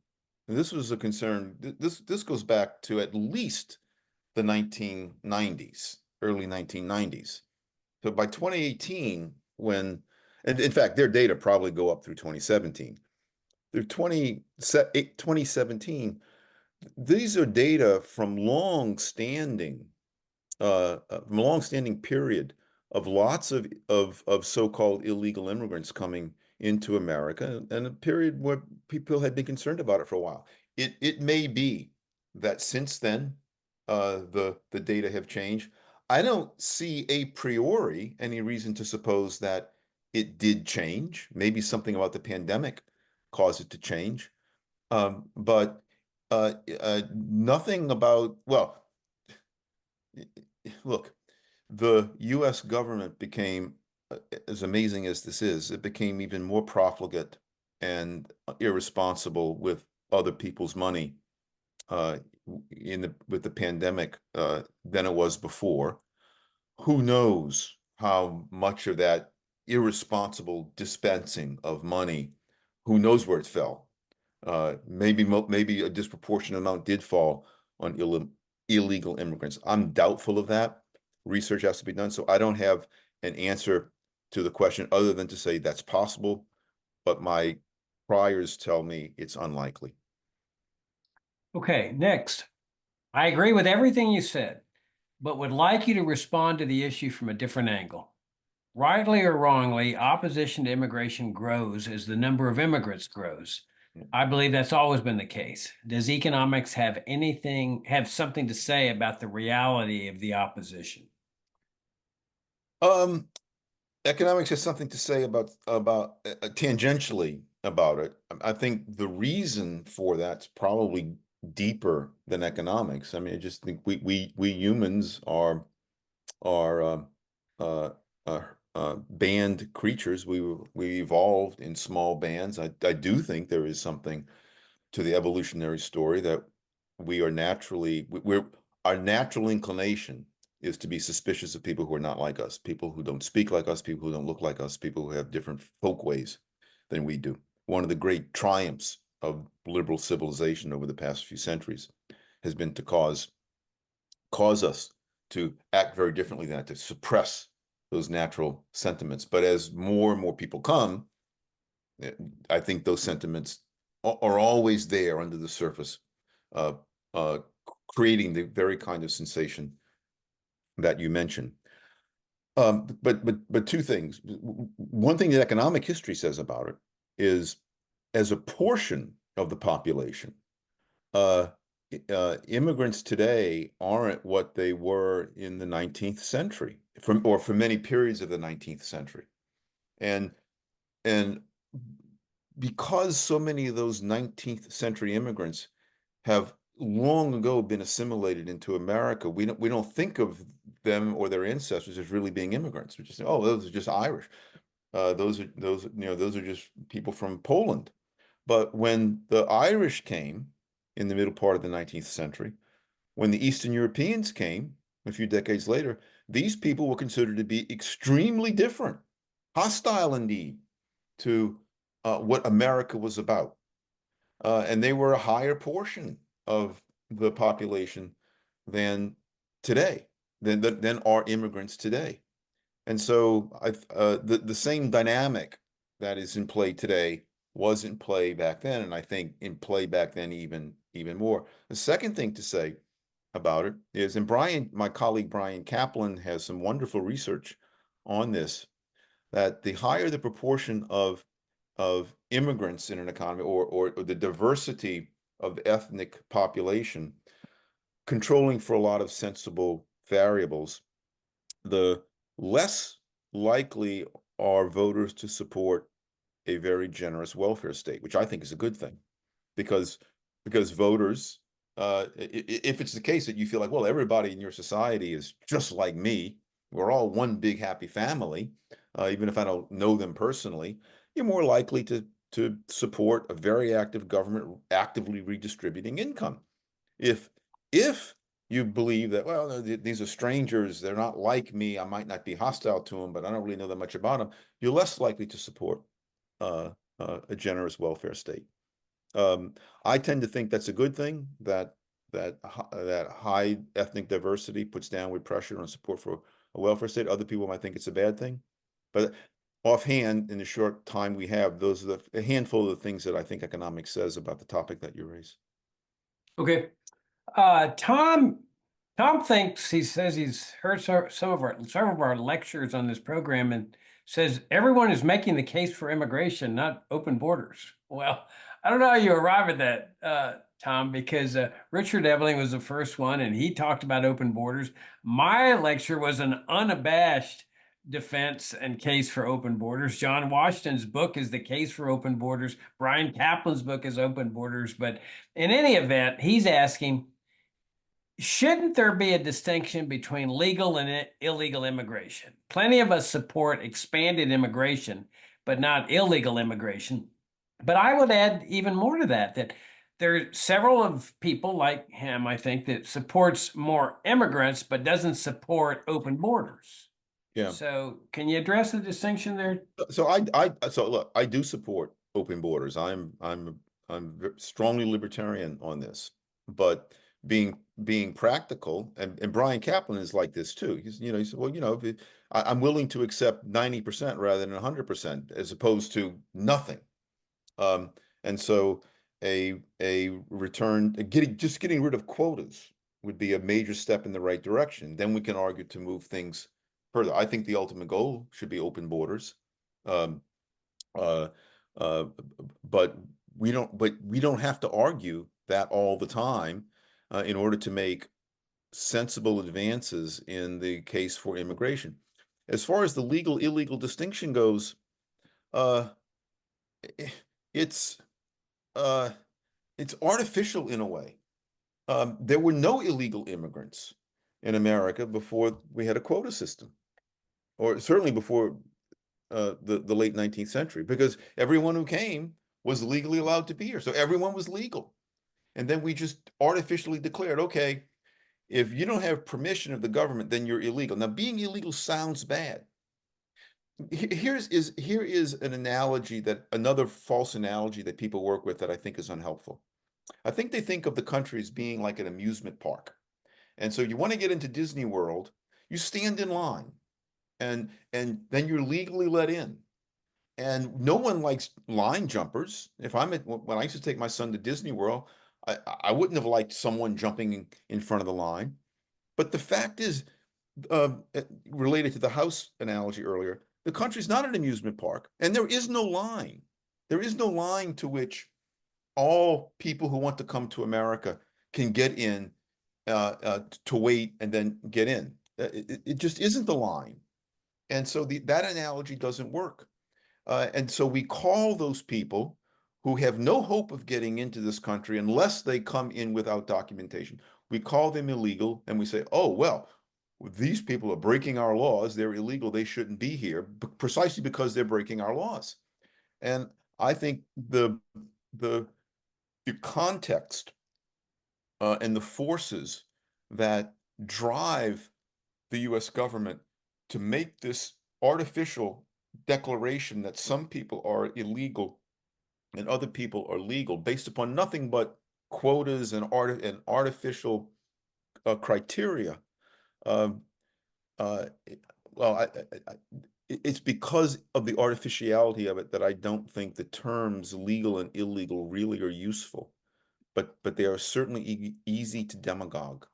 And this was a concern. This goes back to at least the 1990s, early 1990s. So by 2018, and in fact, their data probably go up through 2017. Through 2017, these are data from long-standing period of lots of so-called illegal immigrants coming into America, and a period where people had been concerned about it for a while. It may be that since then, the data have changed. I don't see a priori any reason to suppose that it did change. Maybe something about the pandemic caused it to change. But nothing about, well, look, the US government became, as amazing as this is, it became even more profligate and irresponsible with other people's money uh, with the pandemic than it was before. Who knows how much of that irresponsible dispensing of money, who knows where it fell? Maybe a disproportionate amount did fall on illegal immigrants. I'm doubtful of that. Research has to be done, so I don't have an answer to the question other than to say that's possible, but my priors tell me it's unlikely. Okay, next. I agree with everything you said, but would like you to respond to the issue from a different angle. Rightly or wrongly, opposition to immigration grows as the number of immigrants grows. I believe that's always been the case. Does economics have something to say about the reality of the opposition? Um, Economics has something to say about tangentially about it. I think the reason for that's probably deeper than economics. I mean, I just think we humans are uh, band creatures. We evolved in small bands. I do think there is something to the evolutionary story that we are naturally we're our natural inclination is to be suspicious of people who are not like us, people who don't speak like us, people who don't look like us, people who have different folkways than we do. One of the great triumphs of liberal civilization over the past few centuries has been to cause us to act very differently than that, to suppress those natural sentiments. But as more and more people come, I think those sentiments are always there under the surface, uh, uh, creating the very kind of sensation that you mentioned. But two things. One thing that economic history says about it is, as a portion of the population, uh, immigrants today aren't what they were in the 19th century, or for many periods of the 19th century, and and because so many of those 19th century immigrants have long ago been assimilated into America, we don't think of them or their ancestors as really being immigrants. We just say, oh, those are just Irish. Those are just people from Poland. But when the Irish came in the middle part of the 19th century, when the Eastern Europeans came a few decades later, these people were considered to be extremely different, hostile indeed to what America was about. And they were a higher portion of the population than today, than are immigrants today. And so the same dynamic that is in play today was in play back then, and I think in play back then even more. The second thing to say about it is, and Brian, my colleague Brian Kaplan has some wonderful research on this, that the higher the proportion of immigrants in an economy, or the diversity of the ethnic population, controlling for a lot of sensible variables, the less likely are voters to support a very generous welfare state, which I think is a good thing, because voters, if it's the case that you feel like, well, everybody in your society is just like me, we're all one big happy family, even if I don't know them personally, you're more likely to support a very active government actively redistributing income. If if you believe that, well, no, these are strangers, they're not like me, I might not be hostile to them, but I don't really know that much about them, you're less likely to support uh, a generous welfare state. Um, I tend to think that's a good thing, that high ethnic diversity puts downward pressure on support for a welfare state. Other people might think it's a bad thing, but offhand, in the short time we have, those are a handful of the things that I think economics says about the topic that you raise. Okay. Tom thinks, he says he's heard several of our lectures on this program, and says everyone is making the case for immigration, not open borders. Well, I don't know how you arrive at that, Tom, because Richard Eveling was the first one, and he talked about open borders. My lecture was an unabashed defense and case for open borders. John Washington's book is The Case for Open Borders. Brian Kaplan's book is Open Borders. But in any event, he's asking, shouldn't there be a distinction between legal and illegal immigration? Plenty of us support expanded immigration, but not illegal immigration. But I would add even more to that, that there are several of people like him, I think, that supports more immigrants, but doesn't support open borders. Yeah. So can you address the distinction there? So look, I do support open borders. I'm strongly libertarian on this, but being practical, and Brian Kaplan is like this too. He said, well, I'm willing to accept 90% rather than 100%, as opposed to nothing. Um, and so a return, getting rid of quotas would be a major step in the right direction. Then we can argue to move things further. I think the ultimate goal should be open borders. Um, uh, uh, but we don't have to argue that all the time in order to make sensible advances in the case for immigration. As far as the legal illegal distinction goes, uh, it's uh, it's artificial in a way. There were no illegal immigrants in America before we had a quota system, or certainly before the late 19th century, because everyone who came was legally allowed to be here. So everyone was legal. And then we just artificially declared, okay, if you don't have permission of the government, then you're illegal. Now, being illegal sounds bad. Here is an analogy, another false analogy that people work with that I think is unhelpful. I think they think of the country as being like an amusement park. And so you want to get into Disney World, you stand in line, and then you're legally let in. And no one likes line jumpers. When I used to take my son to Disney World, I wouldn't have liked someone jumping in front of the line. But the fact is, related to the house analogy earlier, the country's not an amusement park, and there is no line. There is no line to which all people who want to come to America can get in, to wait and then get in. It just isn't the line. And so that analogy doesn't work. And so we call those people who have no hope of getting into this country unless they come in without documentation. We call them illegal, and we say, oh, well, these people are breaking our laws. They're illegal. They shouldn't be here, precisely because they're breaking our laws. And I think the context and the forces that drive the US government to make this artificial declaration that some people are illegal and other people are legal based upon nothing but quotas and artificial criteria. Um, it- well, it's because of the artificiality of it that I don't think the terms legal and illegal really are useful, but they are certainly easy to demagogue.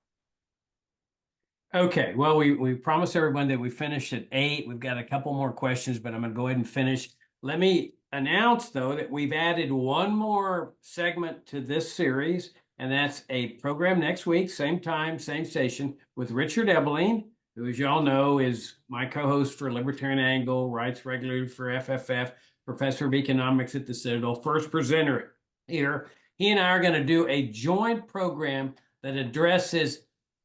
Okay, well, we promised everyone that we finished at 8. We've got a couple more questions, but I'm going to go ahead and finish. Let me announce, though, that we've added one more segment to this series, and that's a program next week, same time, same station, with Richard Ebeling, who, as you all know, is my co-host for Libertarian Angle, writes regularly for FFF, professor of economics at the Citadel, first presenter here. He and I are going to do a joint program that addresses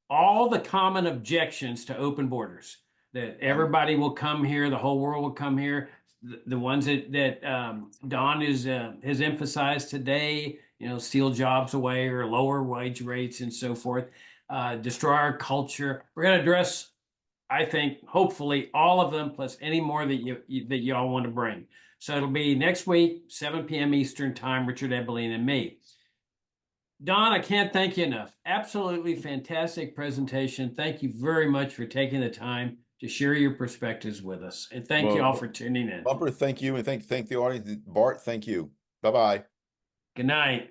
all the common objections to open borders, that everybody will come here, the whole world will come here. The ones that Don has emphasized today, steal jobs away or lower wage rates and so forth, destroy our culture. We're going to address, I think, hopefully all of them, plus any more that y'all want to bring. So it'll be next week, 7 p.m. Eastern time, Richard Ebeling and me. Don, I can't thank you enough. Absolutely fantastic presentation. Thank you very much for taking the time to share your perspectives with us. And thank you all Well, for tuning in. Bumper, thank you, and thank the audience. Bart, thank you. Bye-bye. Good night.